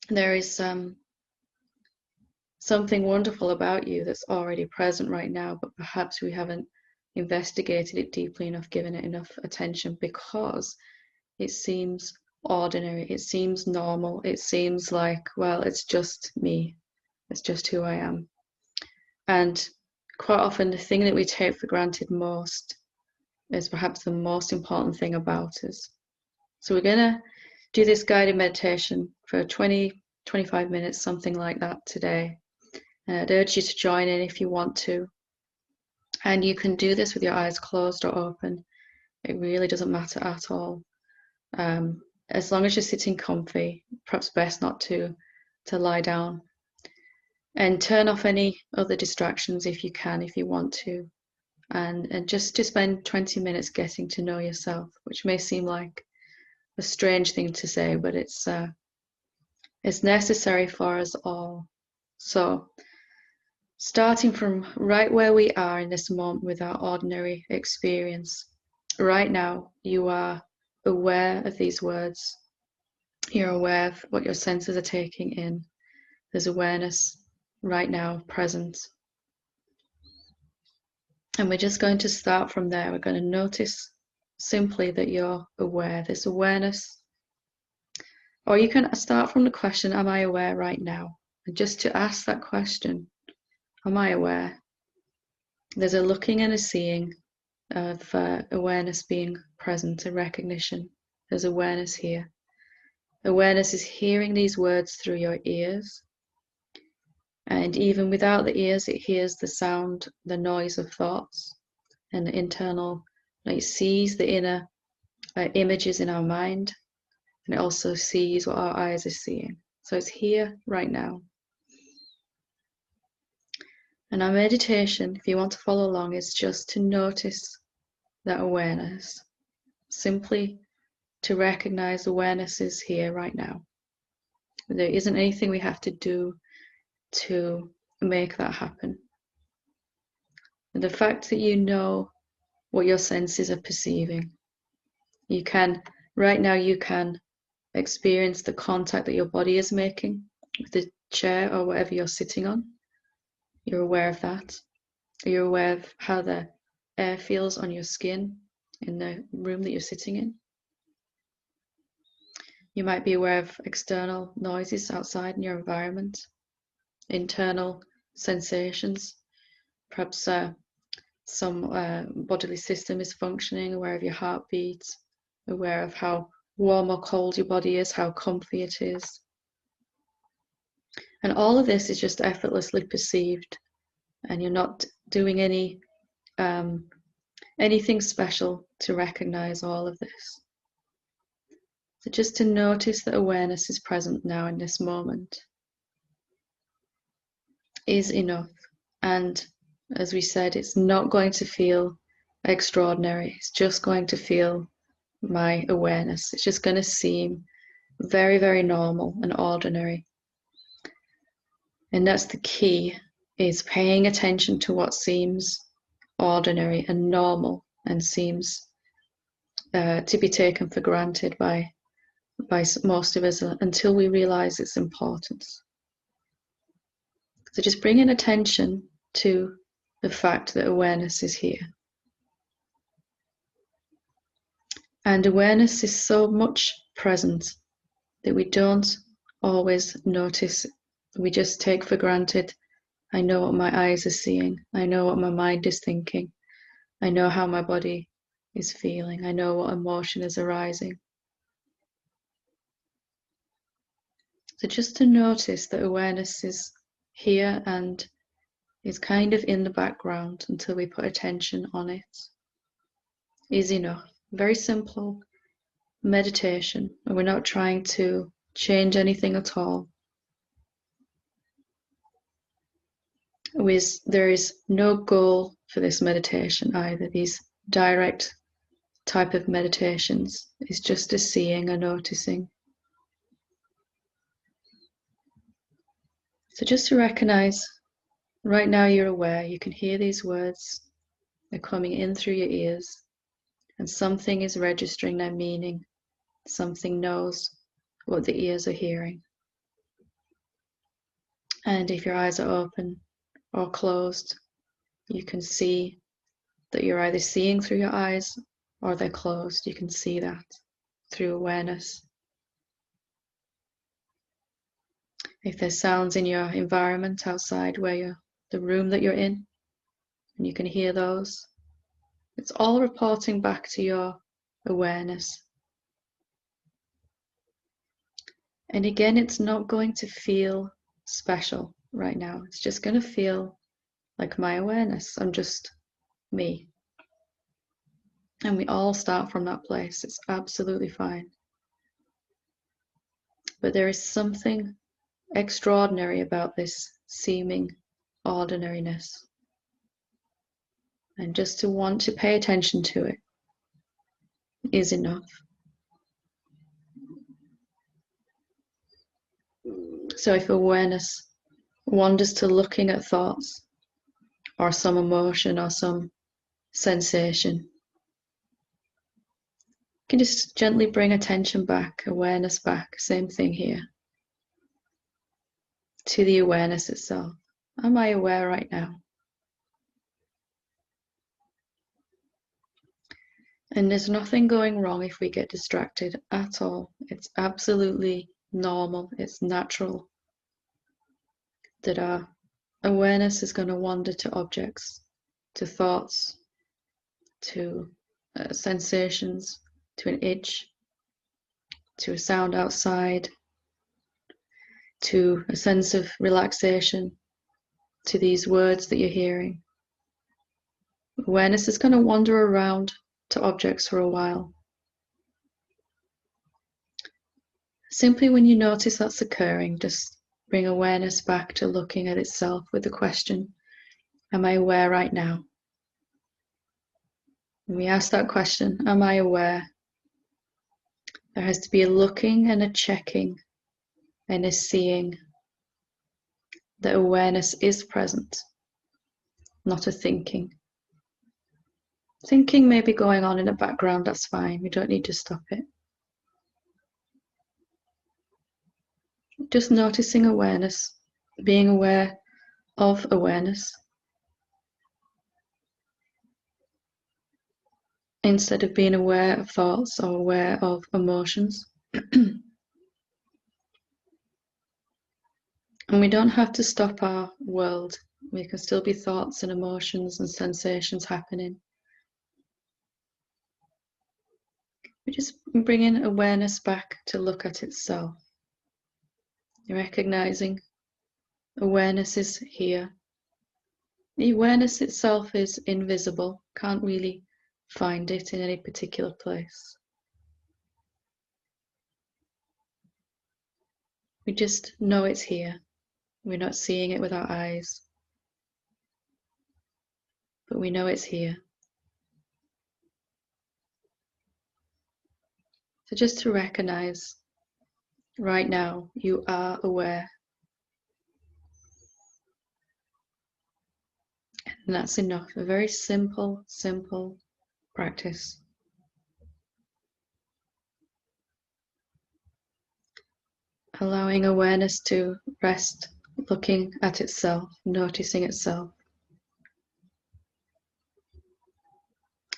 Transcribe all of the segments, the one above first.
there is something wonderful about you that's already present right now, but perhaps we haven't investigated it deeply enough, given it enough attention, because it seems ordinary, it seems normal, it seems like, well, it's just me, it's just who I am. And quite often, the thing that we take for granted most is perhaps the most important thing about us. So we're going to do this guided meditation for 20, 25 minutes, something like that today. And I'd urge you to join in if you want to. And you can do this with your eyes closed or open. It really doesn't matter at all. As long as you're sitting comfy, perhaps best not to lie down. And turn off any other distractions if you can, if you want to. And just to spend 20 minutes getting to know yourself, which may seem like a strange thing to say, but it's necessary for us all. So, starting from right where we are in this moment with our ordinary experience, right now you are aware of these words. You're aware of what your senses are taking in. There's awareness right now present. And we're just going to start from there. We're going to notice simply that you're aware, this awareness. Or you can start from the question, am I aware right now? And just to ask that question, am I aware? There's a looking and a seeing of awareness being present, a recognition. There's awareness here. Awareness is hearing these words through your ears. And even without the ears, it hears the sound, the noise of thoughts, and the internal, it sees the inner images in our mind, and it also sees what our eyes are seeing. So it's here right now. And our meditation, if you want to follow along, is just to notice that awareness. Simply to recognize awareness is here right now. There isn't anything we have to do to make that happen. And the fact that you know what your senses are perceiving, right now you can experience the contact that your body is making with the chair or whatever you're sitting on. You're aware of that. You're aware of how the air feels on your skin in the room that you're sitting in. You might be aware of external noises outside in your environment, internal sensations, perhaps some bodily system is functioning, aware of your heartbeat, aware of how warm or cold your body is, how comfy it is. And all of this is just effortlessly perceived, and you're not doing anything special to recognize all of this. So just to notice that awareness is present now in this moment is enough. And as we said, it's not going to feel extraordinary. It's just going to feel my awareness. It's just going to seem very, very normal and ordinary. And that's the key, is paying attention to what seems ordinary and normal and seems to be taken for granted by most of us until we realize its importance. So just bringing attention to the fact that awareness is here. And awareness is so much present that we don't always notice. We just take for granted, I know what my eyes are seeing. I know what my mind is thinking. I know how my body is feeling. I know what emotion is arising. So just to notice that awareness is here and is kind of in the background until we put attention on it is enough. Very simple meditation, and we're not trying to change anything at all. There is no goal for this meditation either. These direct type of meditations is just a seeing, a noticing. So just to recognize, right now you're aware, you can hear these words, they're coming in through your ears, and something is registering their meaning. Something knows what the ears are hearing. And if your eyes are open or closed, you can see that you're either seeing through your eyes or they're closed. You can see that through awareness. If there's sounds in your environment outside the room that you're in, and you can hear those, it's all reporting back to your awareness. And again, it's not going to feel special right now. It's just going to feel like my awareness. I'm just me. And we all start from that place. It's absolutely fine. But there is something extraordinary about this seeming ordinariness. And just to want to pay attention to it is enough. So if awareness wanders to looking at thoughts or some emotion or some sensation, you can just gently bring attention back, awareness back, same thing here, to the awareness itself. Am I aware right now? And there's nothing going wrong if we get distracted at all. It's absolutely normal, it's natural that our awareness is going to wander to objects, to thoughts, to sensations, to an itch, to a sound outside, to a sense of relaxation, to these words that you're hearing. Awareness is going to wander around to objects for a while. Simply when you notice that's occurring, just bring awareness back to looking at itself with the question, am I aware right now? When we ask that question, am I aware? There has to be a looking and a checking and a seeing that awareness is present, not a thinking. Thinking may be going on in the background, that's fine. We don't need to stop it. Just noticing awareness, being aware of awareness, instead of being aware of thoughts or aware of emotions. And we don't have to stop our world. We can still be thoughts and emotions and sensations happening. We just bring in awareness back to look at itself. Recognizing awareness is here. The awareness itself is invisible, can't really find it in any particular place. We just know it's here. We're not seeing it with our eyes, but we know it's here. So just to recognize, right now, you are aware. And that's enough. A very simple, simple practice. Allowing awareness to rest, looking at itself, noticing itself.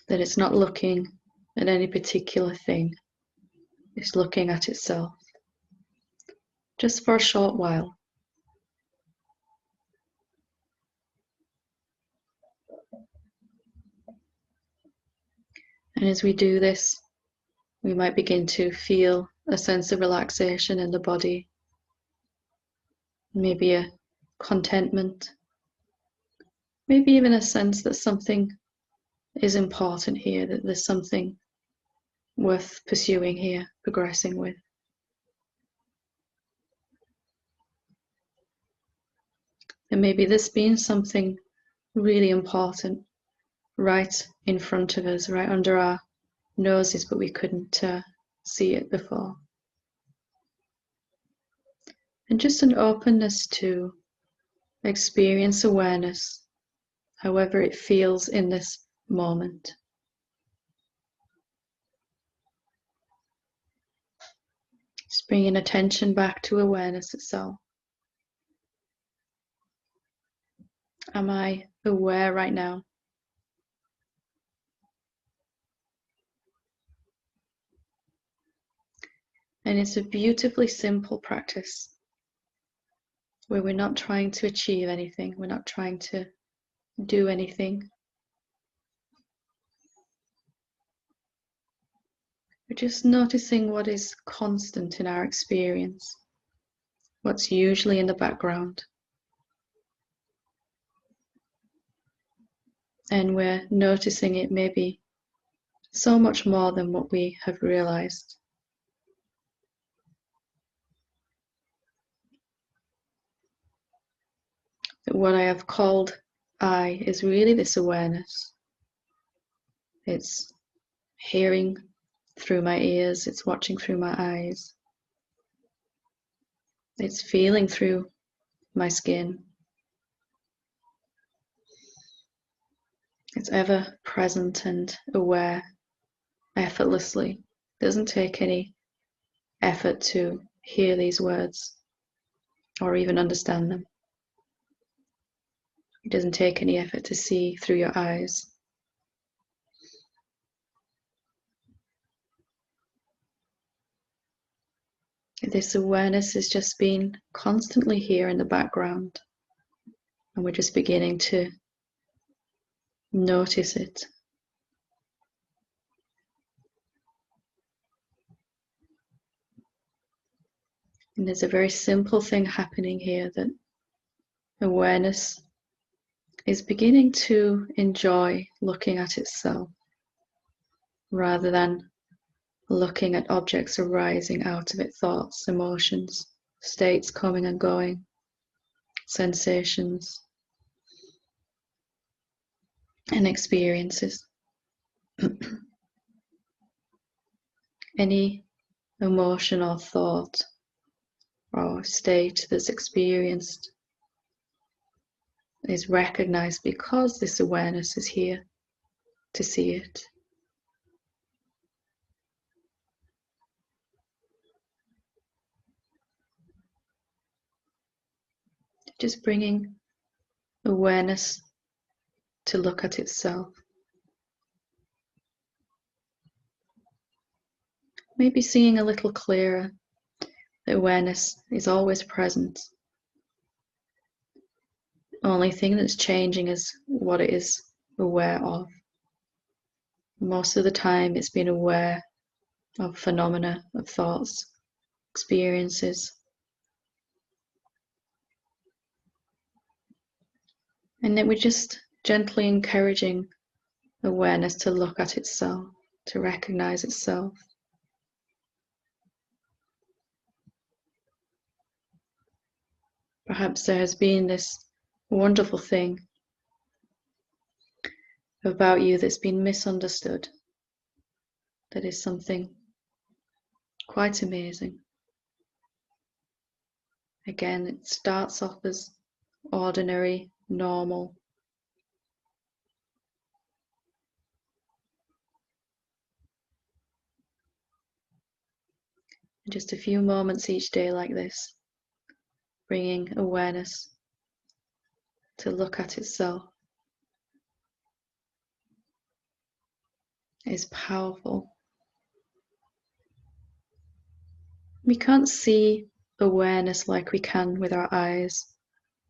That it's not looking at any particular thing. It's looking at itself. Just for a short while. And as we do this, we might begin to feel a sense of relaxation in the body. Maybe a contentment. Maybe even a sense that something is important here, that there's something worth pursuing here, progressing with. And maybe this being something really important right in front of us, right under our noses, but we couldn't see it before. And just an openness to experience awareness, however it feels in this moment. Just bringing attention back to awareness itself. Am I aware right now? And it's a beautifully simple practice where we're not trying to achieve anything, we're not trying to do anything. We're just noticing what is constant in our experience, what's usually in the background. And we're noticing it maybe so much more than what we have realized. That what I have called I is really this awareness. It's hearing through my ears, it's watching through my eyes, it's feeling through my skin. It's ever present and aware, effortlessly. It doesn't take any effort to hear these words or even understand them. It doesn't take any effort to see through your eyes. This awareness has just been constantly here in the background, and we're just beginning to notice it. And there's a very simple thing happening here, that awareness is beginning to enjoy looking at itself rather than looking at objects arising out of it, thoughts, emotions, states coming and going, sensations, and experiences. Any emotion or thought or state that's experienced is recognized because this awareness is here to see it. Just bringing awareness to look at itself. Maybe seeing a little clearer. The awareness is always present. The only thing that's changing is what it is aware of. Most of the time it's been aware of phenomena, of thoughts, experiences. And then we're just gently encouraging awareness to look at itself, to recognize itself. Perhaps there has been this wonderful thing about you that's been misunderstood, that is something quite amazing. Again, it starts off as ordinary, normal. And just a few moments each day like this, bringing awareness to look at itself, is powerful. We can't see awareness like we can with our eyes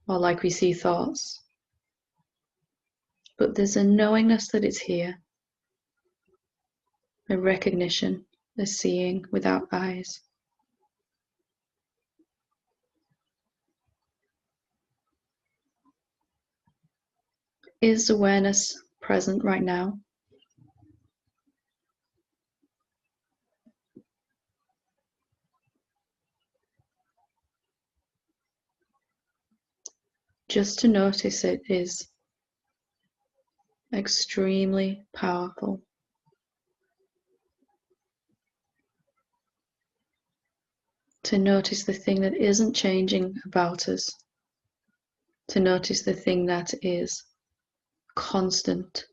or like we see thoughts, but there's a knowingness that it's here, a recognition, a seeing without eyes. Is awareness present right now? Just to notice it is extremely powerful. To notice the thing that isn't changing about us, to notice the thing that is constant.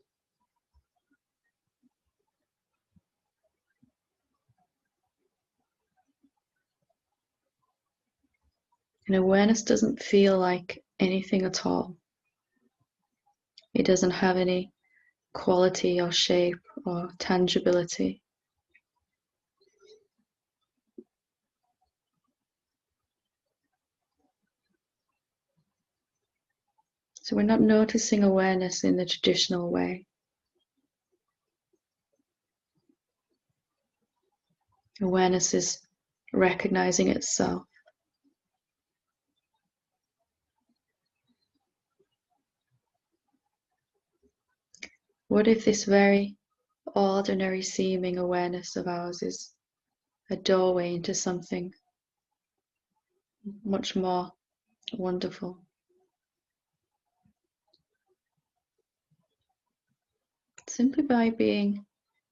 And awareness doesn't feel like anything at all. It doesn't have any quality or shape or tangibility. So we're not noticing awareness in the traditional way. Awareness is recognizing itself. What if this very ordinary seeming awareness of ours is a doorway into something much more wonderful? Simply by being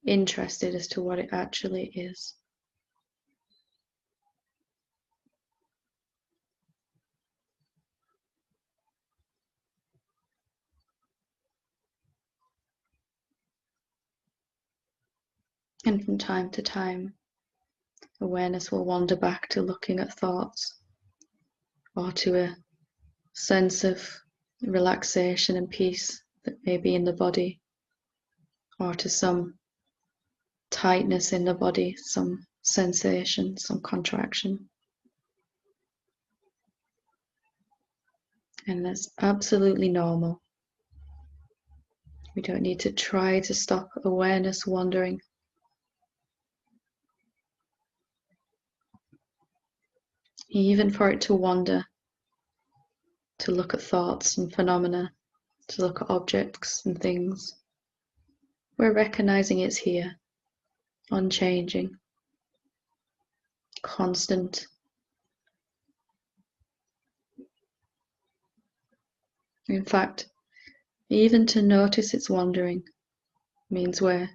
interested as to what it actually is. And from time to time, awareness will wander back to looking at thoughts or to a sense of relaxation and peace that may be in the body, or to some tightness in the body, some sensation, some contraction. And that's absolutely normal. We don't need to try to stop awareness wandering. Even for it to wander, to look at thoughts and phenomena, to look at objects and things, we're recognizing it's here, unchanging, constant. In fact, even to notice it's wandering means we're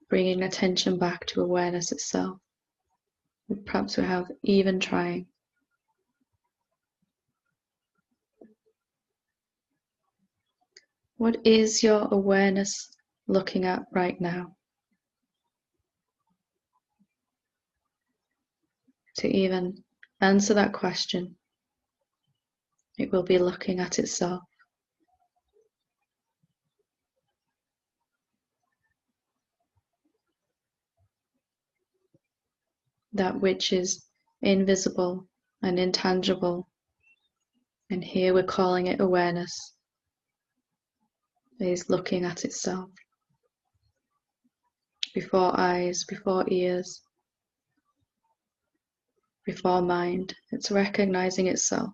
bringing attention back to awareness itself. Perhaps we have even trying. What is your awareness looking at right now? To even answer that question, it will be looking at itself. That which is invisible and intangible, and here we're calling it awareness, is looking at itself. Before eyes, before ears, before mind, it's recognizing itself.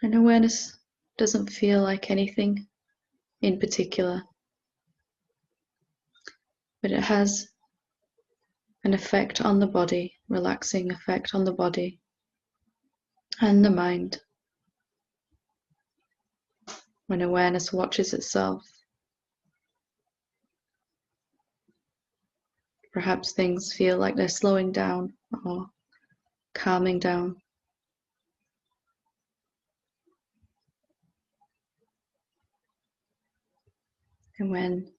And awareness doesn't feel like anything in particular, but it has an effect on the body, relaxing effect on the body and the mind. When awareness watches itself, perhaps things feel like they're slowing down or calming down. And when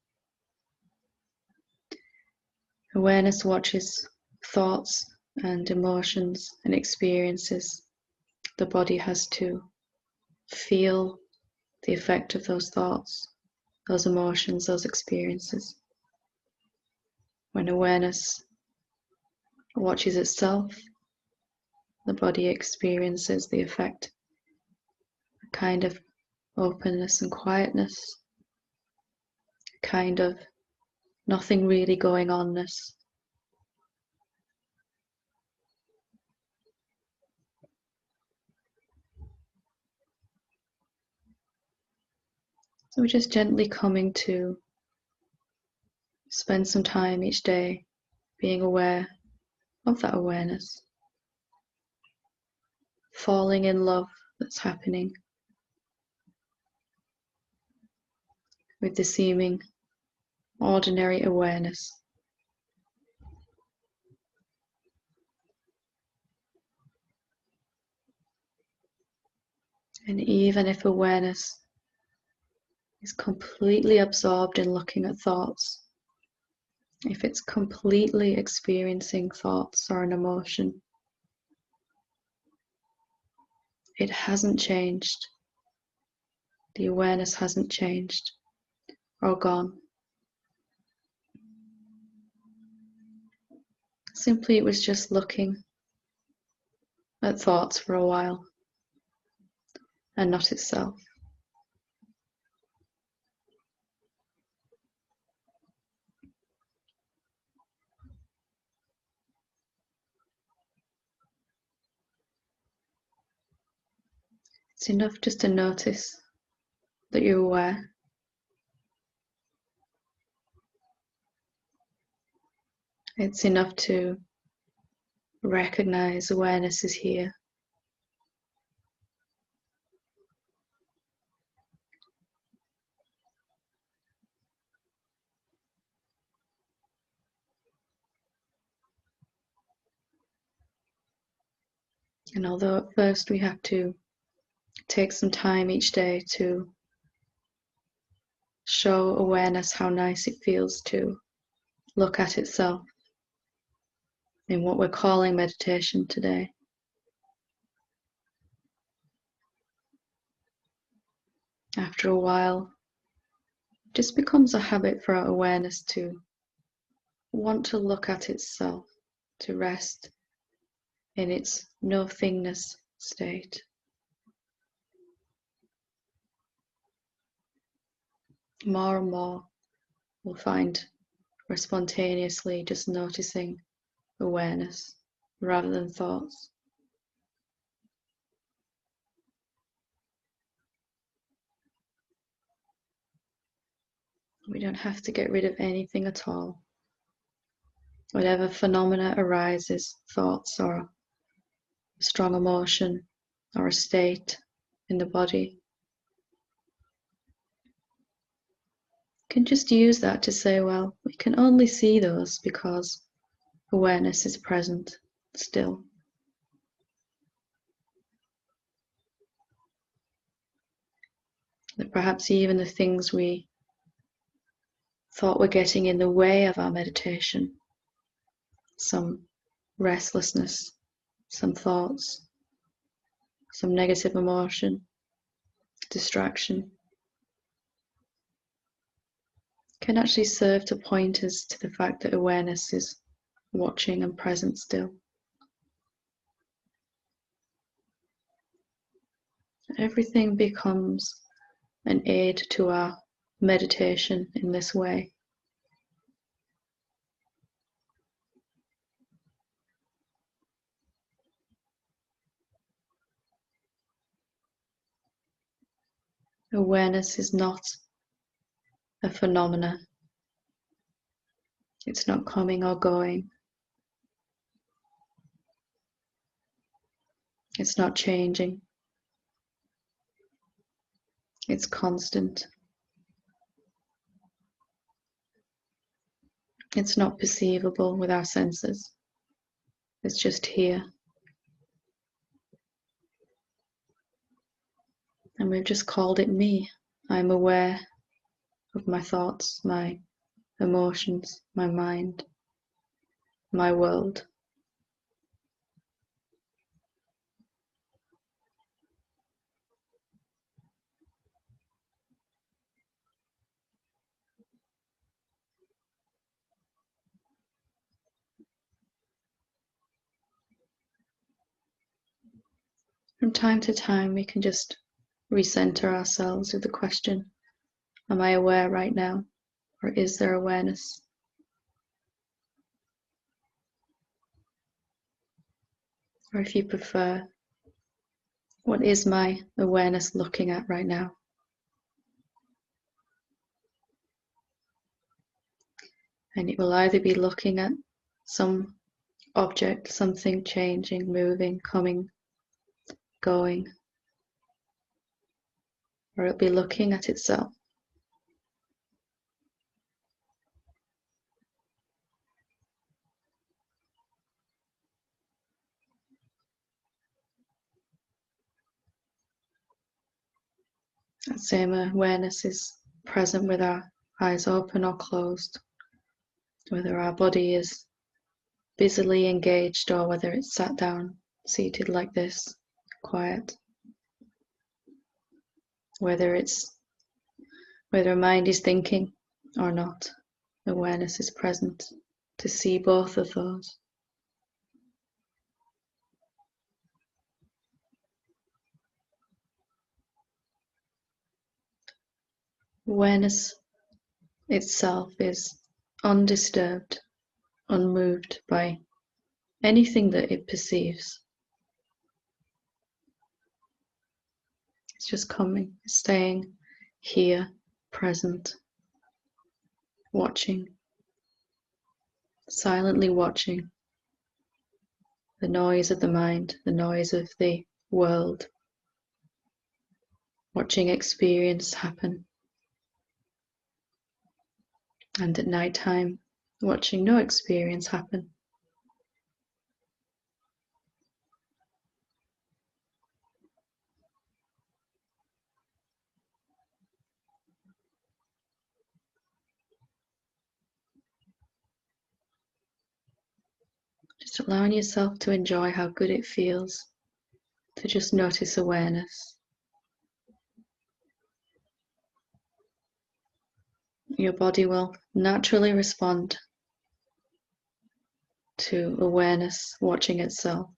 awareness watches thoughts and emotions and experiences, the body has to feel the effect of those thoughts, those emotions, those experiences. When awareness watches itself, the body experiences the effect, a kind of openness and quietness, a kind of nothing really going on-ness. So we're just gently coming to spend some time each day being aware of that awareness, falling in love that's happening with the seeming ordinary awareness. And even if awareness is completely absorbed in looking at thoughts, If it's completely experiencing thoughts or an emotion, it hasn't changed. The awareness hasn't changed or gone. Simply it was just looking at thoughts for a while and not itself. It's enough just to notice that you're aware. It's enough to recognize awareness is here. And although at first we have to take some time each day to show awareness how nice it feels to look at itself in what we're calling meditation today. After a while, it just becomes a habit for our awareness to want to look at itself, to rest in its no-thingness state. More and more, we'll find we're spontaneously just noticing awareness rather than thoughts. We don't have to get rid of anything at all. Whatever phenomena arises, thoughts or a strong emotion or a state in the body, can just use that to say, well, we can only see those because awareness is present still. That perhaps even the things we thought were getting in the way of our meditation, some restlessness, some thoughts, some negative emotion, distraction, can actually serve to point us to the fact that awareness is watching and present still. Everything becomes an aid to our meditation in this way. Awareness is not a phenomena. It's not coming or going. It's not changing. It's constant. It's not perceivable with our senses. It's just here. And we've just called it me. I'm aware of my thoughts, my emotions, my mind, my world. From time to time, we can just recenter ourselves with the question, am I aware right now? Or is there awareness? Or if you prefer, what is my awareness looking at right now? And it will either be looking at some object, something changing, moving, coming, going, or it'll be looking at itself. That same awareness is present with our eyes open or closed, whether our body is busily engaged or whether it's sat down, seated like this, quiet, whether a mind is thinking or not. Awareness is present to see both of those. Awareness itself is undisturbed, unmoved by anything that it perceives. It's just coming, staying here, present, watching, silently watching the noise of the mind, the noise of the world, watching experience happen. And at night time, watching no experience happen. Just allowing yourself to enjoy how good it feels to just notice awareness. Your body will naturally respond to awareness watching itself.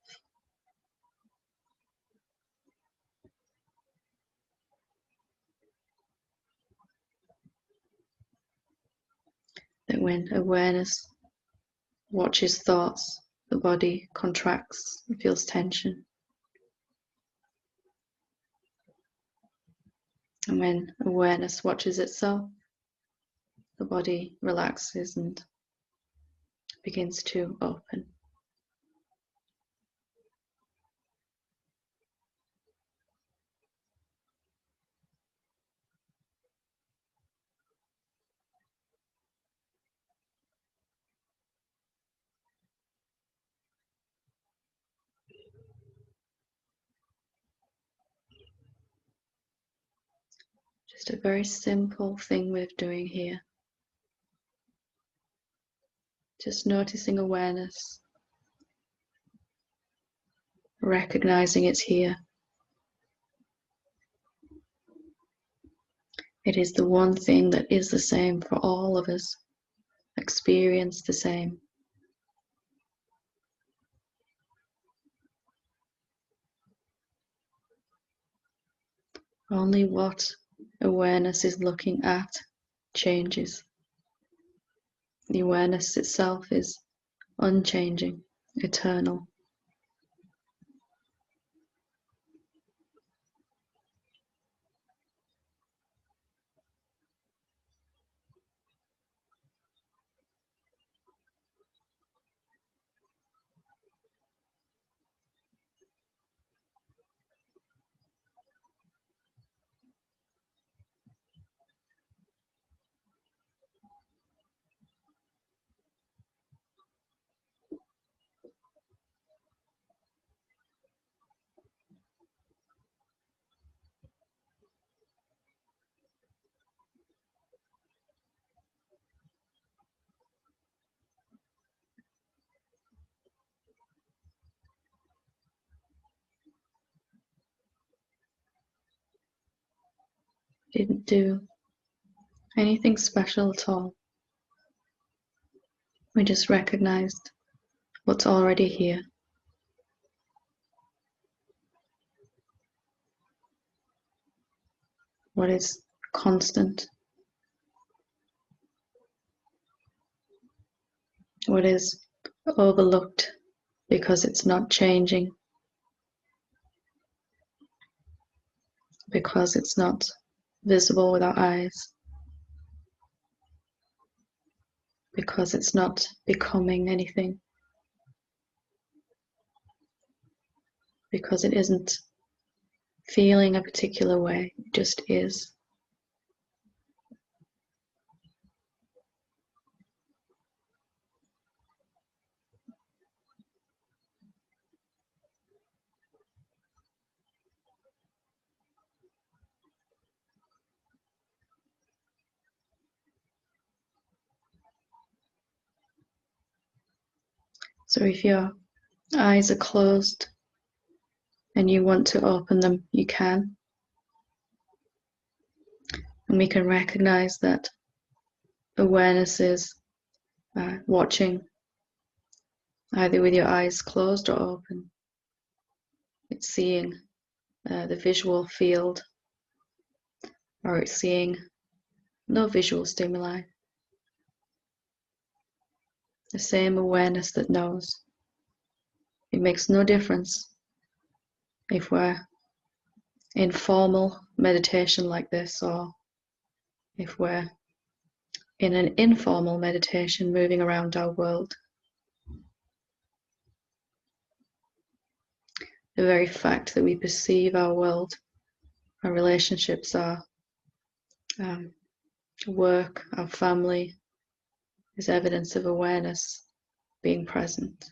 That when awareness watches thoughts, the body contracts and feels tension. And when awareness watches itself, the body relaxes and begins to open. Just a very simple thing we're doing here. Just noticing awareness, recognizing it's here. It is the one thing that is the same for all of us, experience the same. Only what awareness is looking at changes. The awareness itself is unchanging, eternal. Didn't do anything special at all. We just recognized what's already here. What is constant. What is overlooked because it's not changing, because it's not visible with our eyes, because it's not becoming anything, because it isn't feeling a particular way, it just is. So if your eyes are closed and you want to open them, you can. And we can recognize that awareness is watching, either with your eyes closed or open. It's seeing the visual field, or it's seeing no visual stimuli. The same awareness that knows. It makes no difference if we're in formal meditation like this, or if we're in an informal meditation moving around our world. The very fact that we perceive our world, our relationships, our work, our family, is evidence of awareness being present.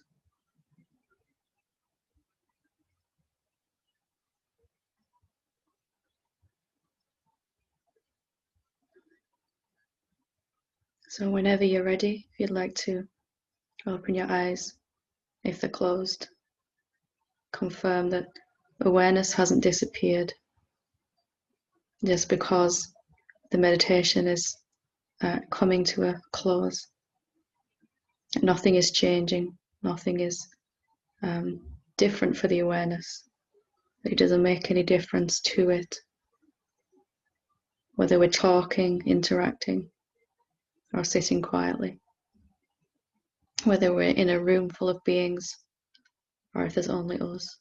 So whenever you're ready, if you'd like to open your eyes, if they're closed, confirm that awareness hasn't disappeared just because the meditation is coming to a close. Nothing is changing, nothing is different for the awareness. It doesn't make any difference to it, whether we're talking, interacting, or sitting quietly, whether we're in a room full of beings or if there's only us.